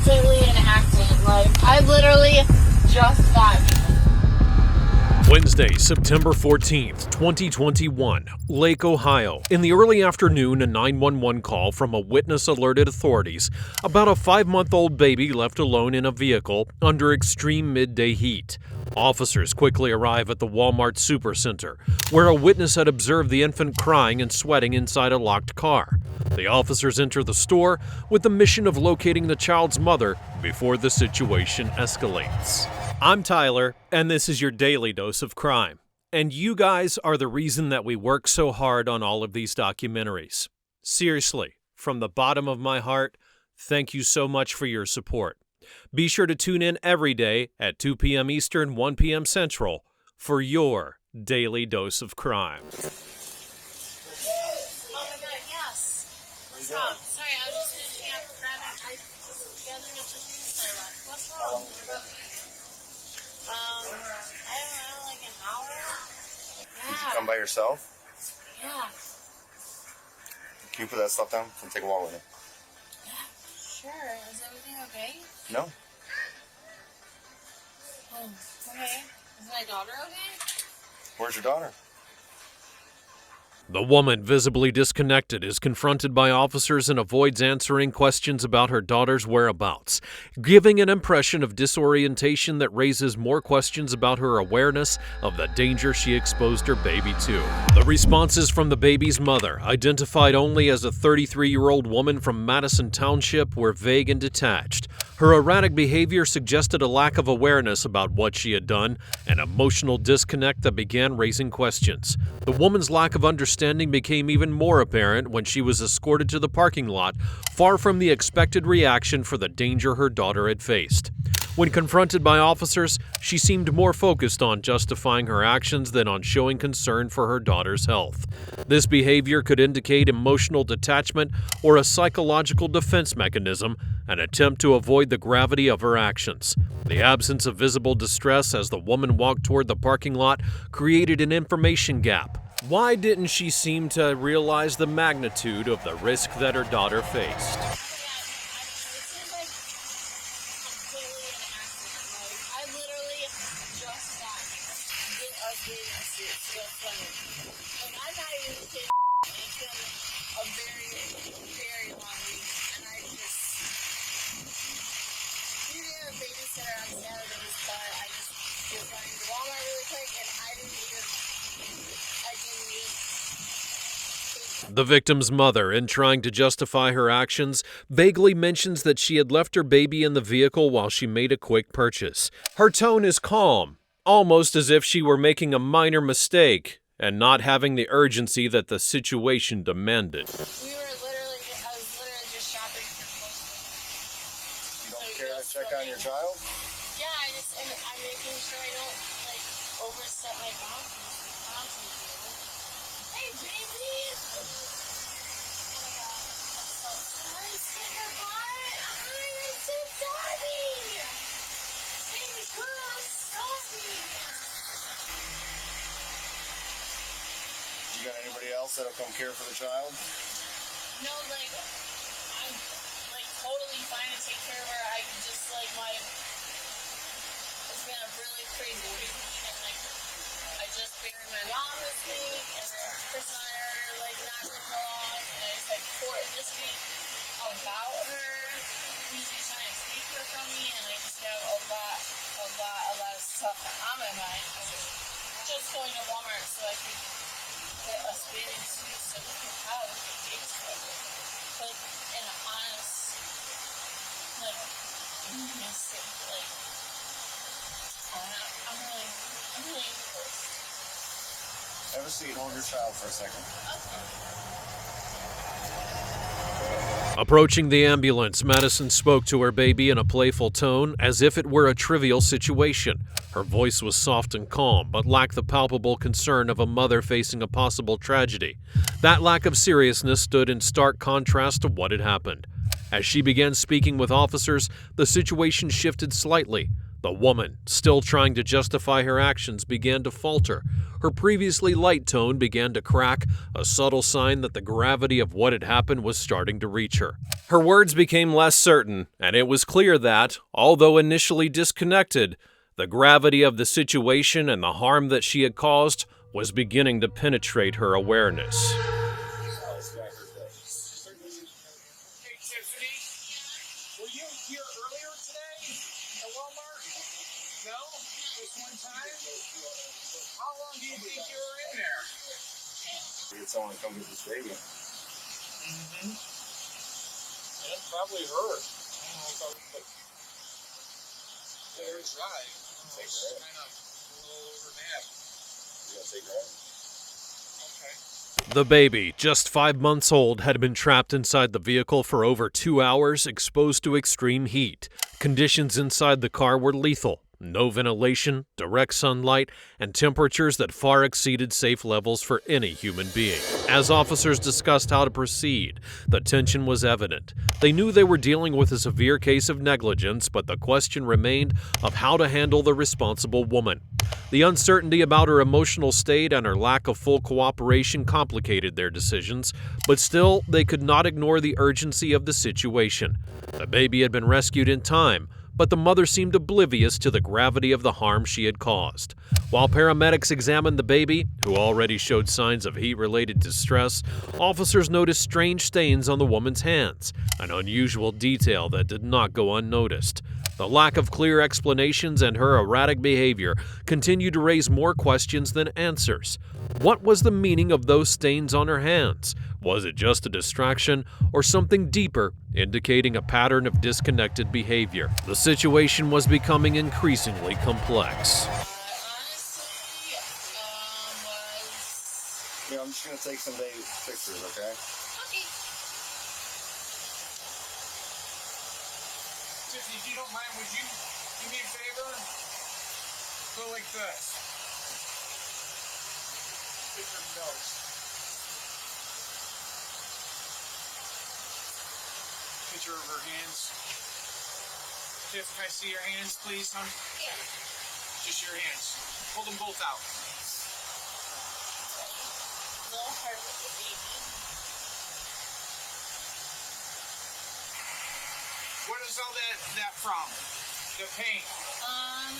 completely an accident. Like, I literally just got here. Wednesday, September 14th, 2021, Lake, Ohio. In the early afternoon, a 911 call from a witness alerted authorities about a 5-month-old baby left alone in a vehicle under extreme midday heat. Officers quickly arrive at the Walmart Supercenter, where a witness had observed the infant crying and sweating inside a locked car. The officers enter the store with the mission of locating the child's mother before the situation escalates. I'm Tyler, and this is your daily dose of crime. And you guys are the reason that we work so hard on all of these documentaries. Seriously, from the bottom of my heart, thank you so much for your support. Be sure to tune in every day at 2 p.m. Eastern, 1 p.m. Central for your daily dose of crime. Oh my god, yes. What's wrong? Sorry, I was just finishing up grabbing. I just gathered up the news I left. What's wrong? I don't know, like an hour? Yeah. Did you come by yourself? Yeah. Can you put that stuff down and take a walk with it? Yeah, sure. Is everything okay? No. Oh, okay. Is my daughter okay? Where's your daughter? The woman, visibly disconnected, is confronted by officers and avoids answering questions about her daughter's whereabouts, giving an impression of disorientation that raises more questions about her awareness of the danger she exposed her baby to. The responses from the baby's mother, identified only as a 33-year-old woman from Madison Township, were vague and detached. Her erratic behavior suggested a lack of awareness about what she had done, an emotional disconnect that began raising questions. The woman's lack of understanding became even more apparent when she was escorted to the parking lot, far from the expected reaction for the danger her daughter had faced. When confronted by officers, she seemed more focused on justifying her actions than on showing concern for her daughter's health. This behavior could indicate emotional detachment or a psychological defense mechanism, an attempt to avoid the gravity of her actions. The absence of visible distress as the woman walked toward the parking lot created an information gap. Why didn't she seem to realize the magnitude of the risk that her daughter faced? A very, very long week, and I just usually have a babysitter on Saturdays, but I just was running to Walmart really quick, and I didn't even. The victim's mother, in trying to justify her actions, vaguely mentions that she had left her baby in the vehicle while she made a quick purchase. Her tone is calm, almost as if she were making a minor mistake and not having the urgency that the situation demanded. I was literally just shopping for clothes. You don't care to check on your child? Yeah, I'm making sure I don't, like, overstep my boundaries. Hey, baby! Oh my god, I'm so sorry. Sticker butt! I'm so sorry! Baby, girl, sorry! You got anybody else that'll come care for the child? No, like, I'm, like, totally fine to take care of her. I just, like, it's been a really crazy week, and, like, I just buried my mom this week, and then Chris and I are, like, not getting along, and I just had court this week about her. He's just trying to take her from me, and I just have a lot of stuff on my mind. I was just going to Walmart so I could get a bathing suit so we could have a vacation. But in a honest, like, missing, like, I'm really close. Have a seat, hold your child for a second. Approaching the ambulance, Madison spoke to her baby in a playful tone, as if it were a trivial situation. Her voice was soft and calm, but lacked the palpable concern of a mother facing a possible tragedy. That lack of seriousness stood in stark contrast to what had happened. As she began speaking with officers, the situation shifted slightly. The woman, still trying to justify her actions, began to falter. Her previously light tone began to crack, a subtle sign that the gravity of what had happened was starting to reach her. Her words became less certain, and it was clear that, although initially disconnected, the gravity of the situation and the harm that she had caused was beginning to penetrate her awareness. Were you here earlier today at Walmart? No? Just one time? How long do you think you were in there? Get someone to come get this baby. Mm-hmm. Yeah, it probably hurt. I don't know if I would put very dry. Take her in. Kind of a little overnap. You gonna take her in? Okay. The baby, just 5 months old, had been trapped inside the vehicle for over 2 hours, exposed to extreme heat. Conditions inside the car were lethal. No ventilation, direct sunlight, and temperatures that far exceeded safe levels for any human being. As officers discussed how to proceed, the tension was evident. They knew they were dealing with a severe case of negligence, but the question remained of how to handle the responsible woman. The uncertainty about her emotional state and her lack of full cooperation complicated their decisions, but still, they could not ignore the urgency of the situation. The baby had been rescued in time, but the mother seemed oblivious to the gravity of the harm she had caused. While paramedics examined the baby, who already showed signs of heat-related distress, officers noticed strange stains on the woman's hands, an unusual detail that did not go unnoticed. The lack of clear explanations and her erratic behavior continued to raise more questions than answers. What was the meaning of those stains on her hands? Was it just a distraction or something deeper, indicating a pattern of disconnected behavior? The situation was becoming increasingly complex. Honestly, Yeah, I'm just gonna take some baby pictures, okay? okay. Tiffany, if you don't mind, would you do me a favor? Go like this. Get your nose. Picture of her hands. Tiff, can I see your hands, please, hon? Yeah. Just your hands. Hold them both out. A little hard with the baby. What is all that from? The paint. I'm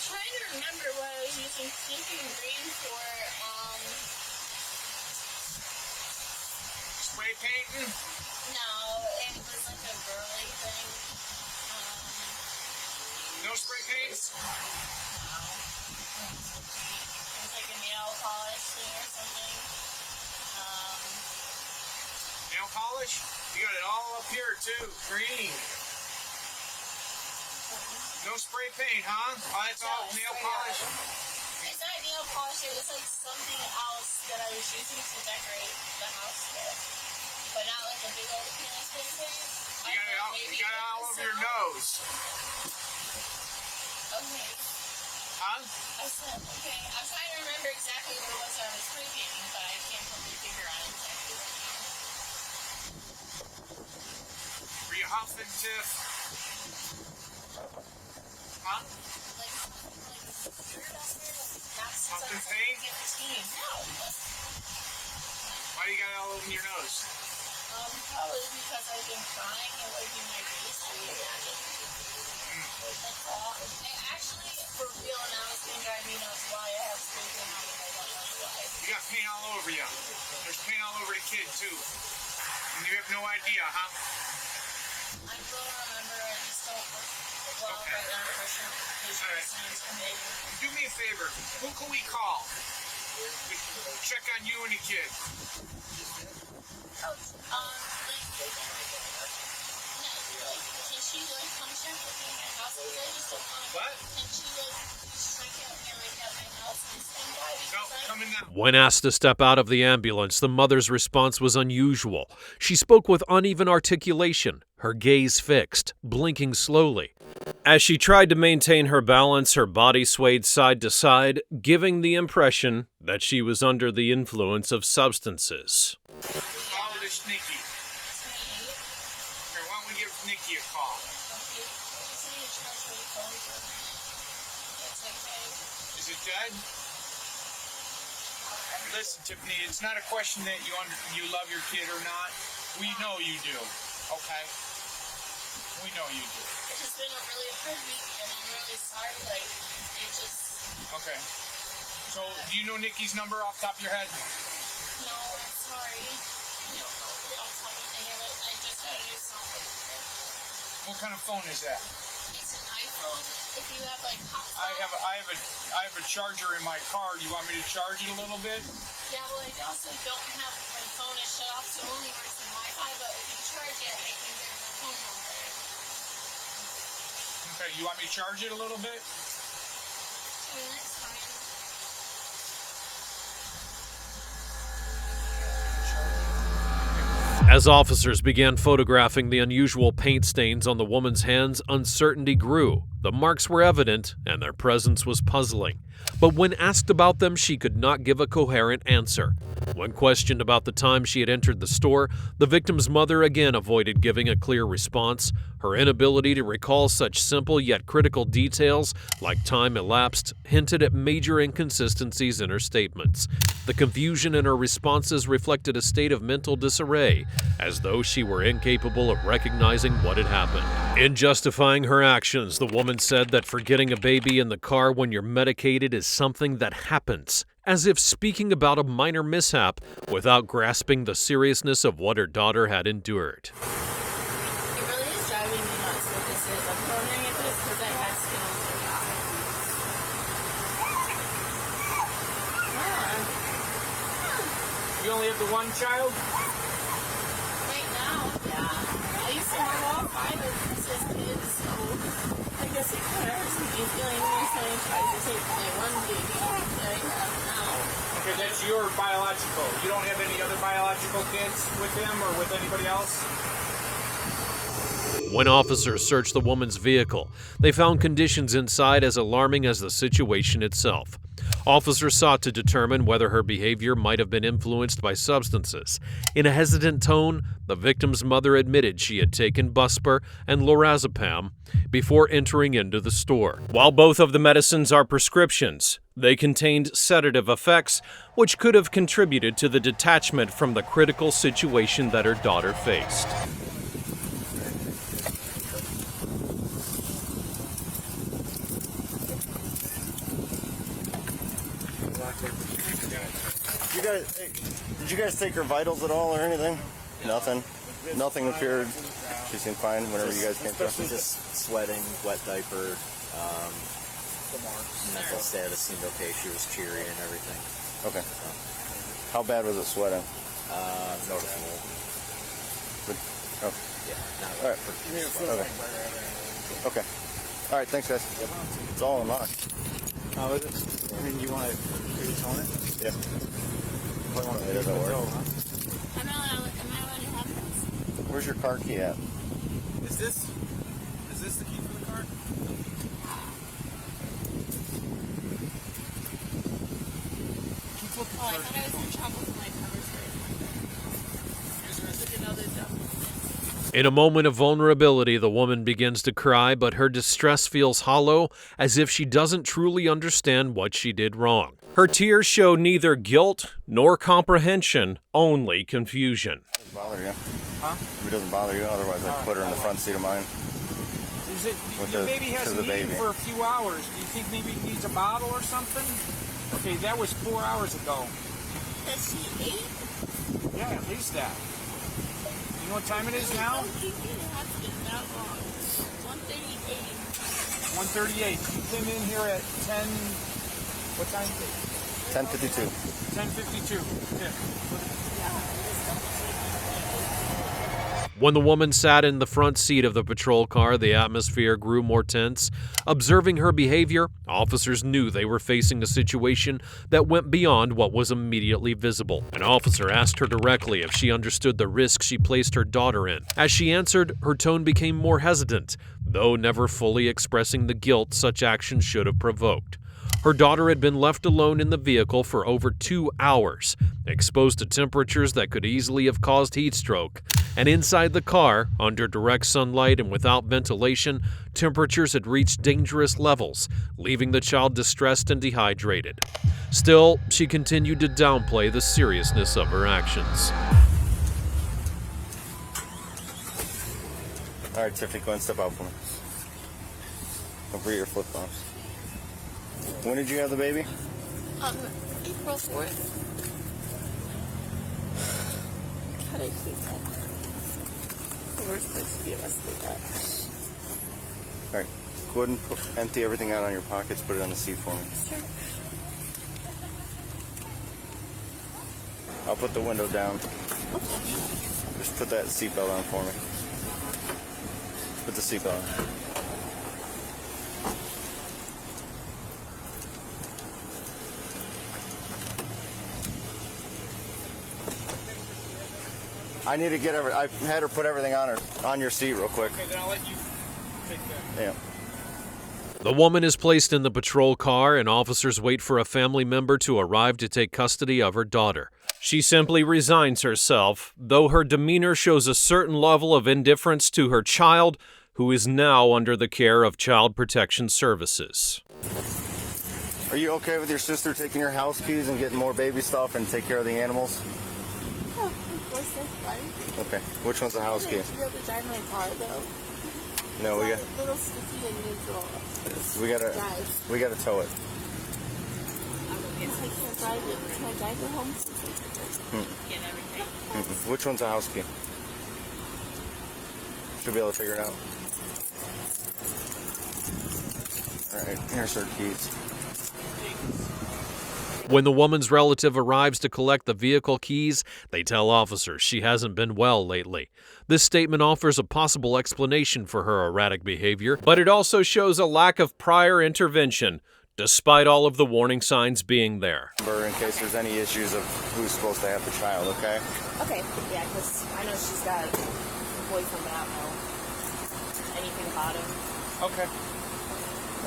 trying to remember what I was using pink and green for. Spray painting? No, it was like a girly thing. No spray paints? No. It was like a nail polish thing or something. Nail polish? You got it all up here too. Green. No spray paint, huh? Oh, that's all No, nail spray polish. It's not nail polish, it was like something else that I was using to decorate the house with. But not like a big old canopy thing. You got it all over your nose. Okay. Huh? I said, okay. I'm trying to remember exactly what it was I was spray painting, but I can't put my finger on it exactly right now. Were you huffing, Tiff? Huh? Like dirt up there, not since I Something was paint? like 15. No. Why do you got it all over your nose? Probably because I've been crying and wiping my face pretty imagine. That's all. And actually, for real now, it's been driving me nuts why I have spray paint on and I don't know why. You got paint all over you. There's paint all over the kid too. And you have no idea, huh? I don't remember, I just don't well Okay. right now person because All right. it's amazing. Do me a favor. Who can we call? Check on you and the kid. Oh, can she come check with me in my house? Because I just don't want to. What? Can she check out me at my house and stand by? No, Because coming now. When asked to step out of the ambulance, the mother's response was unusual. She spoke with uneven articulation, her gaze fixed, blinking slowly. As she tried to maintain her balance, her body swayed side to side, giving the impression that she was under the influence of substances. Call this Nikki. Here, why don't we give Nikki a call? okay. Is it dead? Listen, Tiffany, it's not a question that you love your kid or not. We know you do, okay? We know you do. It's just been a really hard week, and I'm really sorry. Like, it just... Okay. So, do you know Nikki's number off the top of your head? No, I'm sorry. No, don't tell me to hear it. I just had to do something. What kind of phone is that? It's an iPhone. If you have, like, hot I have a charger in my car. Do you want me to charge it a little bit? Yeah, well, I also don't have... My phone is shut off, so it only works on Wi-Fi, but if you charge it, I can get my phone number. Okay, you want me to charge it a little bit? That's fine. As officers began photographing the unusual paint stains on the woman's hands, uncertainty grew. The marks were evident, and their presence was puzzling. But when asked about them, she could not give a coherent answer. When questioned about the time she had entered the store, the victim's mother again avoided giving a clear response. Her inability to recall such simple yet critical details, like time elapsed, hinted at major inconsistencies in her statements. The confusion in her responses reflected a state of mental disarray, as though she were incapable of recognizing what had happened. In justifying her actions, the woman said that forgetting a baby in the car when you're medicated is something that happens, as if speaking about a minor mishap without grasping the seriousness of what her daughter had endured. It really is driving me nuts what this is. I'm wondering if it's because I had skin on my back. You only have the one child? Right now, yeah. I used to have all 5 of his kids, so I guess it kind of hurts me feeling worse than I tried to take my one baby that I have now. Okay, that's your biological. You don't have any other biological kids with him or with anybody else? When officers searched the woman's vehicle, they found conditions inside as alarming as the situation itself. Officers sought to determine whether her behavior might have been influenced by substances. In a hesitant tone, the victim's mother admitted she had taken Buspar and lorazepam before entering into the store. While both of the medicines are prescriptions, they contained sedative effects, which could have contributed to the detachment from the critical situation that her daughter faced. Did you guys take her vitals at all or anything? Nothing? Nothing appeared? She seemed fine whenever you guys came through? Just sweating, wet diaper, mental status seemed okay. She was cheery and everything. Okay. How bad was it sweating? Noticeable. Oh. Yeah, not All right. Okay. Okay. All right, thanks, guys. It's all unlocked. Oh, is it? I mean, you want to tone it? Yeah. It doesn't work. Am I allowed to have this? Where's your car key at? Is this the key for the car? Oh, I thought I was in trouble for my cover story. Is it another double? In a moment of vulnerability, the woman begins to cry, but her distress feels hollow, as if she doesn't truly understand what she did wrong. Her tears show neither guilt nor comprehension, only confusion. Doesn't bother you? Huh? If it doesn't bother you, otherwise I'd put her in the front seat of mine. Is it, your baby hasn't eaten for a few hours. Do you think maybe it needs a bottle or something? Okay, that was 4 hours ago. Has she ate? Yeah, at least that. You know what time it is now? I don't think it has been that long. 1:38. 1:38. You came in here at 10... What time is it? 10:52. 10:52. Yeah. When the woman sat in the front seat of the patrol car, the atmosphere grew more tense. Observing her behavior, officers knew they were facing a situation that went beyond what was immediately visible. An officer asked her directly if she understood the risk she placed her daughter in. As she answered, her tone became more hesitant, though never fully expressing the guilt such actions should have provoked. Her daughter had been left alone in the vehicle for over 2 hours, exposed to temperatures that could easily have caused heat stroke. And inside the car, under direct sunlight and without ventilation, temperatures had reached dangerous levels, leaving the child distressed and dehydrated. Still, she continued to downplay the seriousness of her actions. All right, Tiffany, go and step out for me. Don't forget your flip-flops. When did you have the baby? April 4th. How did I keep that? We're supposed to be arrested that. All right, go ahead and empty everything out on your pockets, put it on the seat for me. Sure. I'll put the window down. Just put that seatbelt on for me. Put the seatbelt on. I need to get I had her put everything on your seat real quick. Okay, then I'll let you take that. Yeah. The woman is placed in the patrol car, and officers wait for a family member to arrive to take custody of her daughter. She simply resigns herself, though her demeanor shows a certain level of indifference to her child, who is now under the care of Child Protection Services. Are you okay with your sister taking your house keys and getting more baby stuff and take care of the animals? Oh, of course, that's fine. Okay. Which one's the house key? I should be able to drive my car, though. No, we got. It's a little sticky and neutral. We gotta tow it. Can I drive her home? Which one's the house key? Should be able to figure it out. All right, here's her keys. When the woman's relative arrives to collect the vehicle keys, they tell officers she hasn't been well lately. This statement offers a possible explanation for her erratic behavior, but it also shows a lack of prior intervention, despite all of the warning signs being there. In case there's any issues of who's supposed to have the child, okay? Okay, yeah, because I know she's got a boyfriend, but I don't know anything about him. Okay.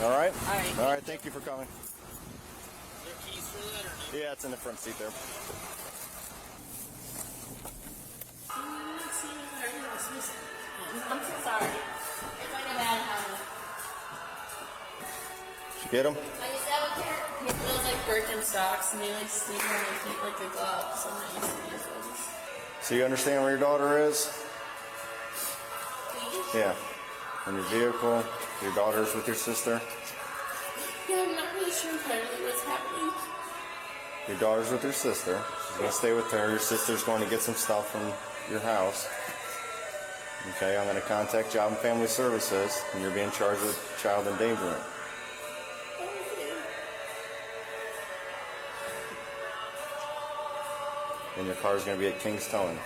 All right? All right. All right, thank you for coming. Is there keys for that or no? Yeah, it's in the front seat there. I'm so sorry. It's like a bad habit. Did you get them? Like, is that what they're? He feels like Birkenstocks, and they like sleep on their feet like the gloves. I'm not used to these ones. So you understand where your daughter is? Please? Yeah. In your vehicle, your daughter's with your sister. Yeah, I'm not really sure entirely what's happening. Your daughter's with your sister. She's going to stay with her. Your sister's going to get some stuff from your house. Okay, I'm going to contact Job and Family Services, and you're being charged with child endangerment. And your car's going to be at King's Towing.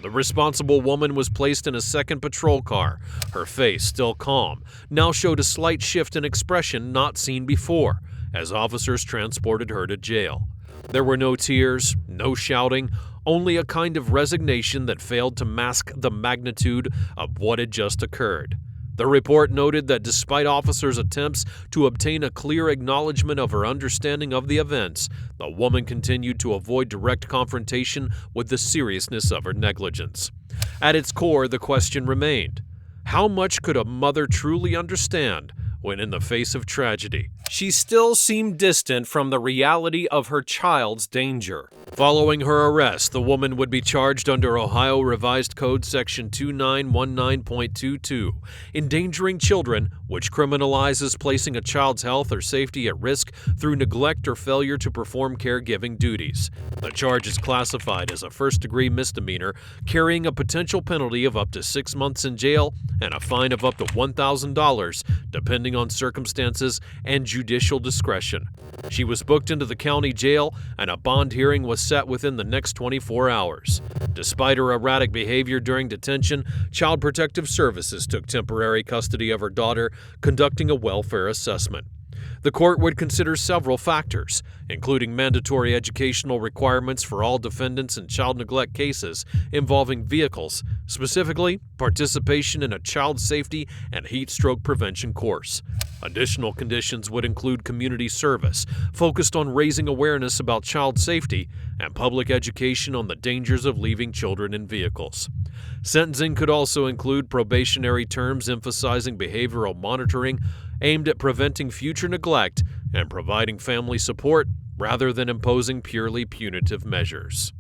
The responsible woman was placed in a second patrol car. Her face, still calm, now showed a slight shift in expression not seen before, as officers transported her to jail. There were no tears, no shouting, only a kind of resignation that failed to mask the magnitude of what had just occurred. The report noted that despite officers' attempts to obtain a clear acknowledgement of her understanding of the events, the woman continued to avoid direct confrontation with the seriousness of her negligence. At its core, the question remained: how much could a mother truly understand when in the face of tragedy? She still seemed distant from the reality of her child's danger. Following her arrest, the woman would be charged under Ohio Revised Code Section 2919.22, endangering children, which criminalizes placing a child's health or safety at risk through neglect or failure to perform caregiving duties. The charge is classified as a first-degree misdemeanor, carrying a potential penalty of up to 6 months in jail and a fine of up to $1,000, depending on circumstances and judicial discretion. She was booked into the county jail, and a bond hearing was set within the next 24 hours. Despite her erratic behavior during detention, Child Protective Services took temporary custody of her daughter, conducting a welfare assessment. The court would consider several factors, including mandatory educational requirements for all defendants in child neglect cases involving vehicles, specifically participation in a child safety and heat stroke prevention course. Additional conditions would include community service, focused on raising awareness about child safety, and public education on the dangers of leaving children in vehicles. Sentencing could also include probationary terms emphasizing behavioral monitoring aimed at preventing future neglect and providing family support rather than imposing purely punitive measures.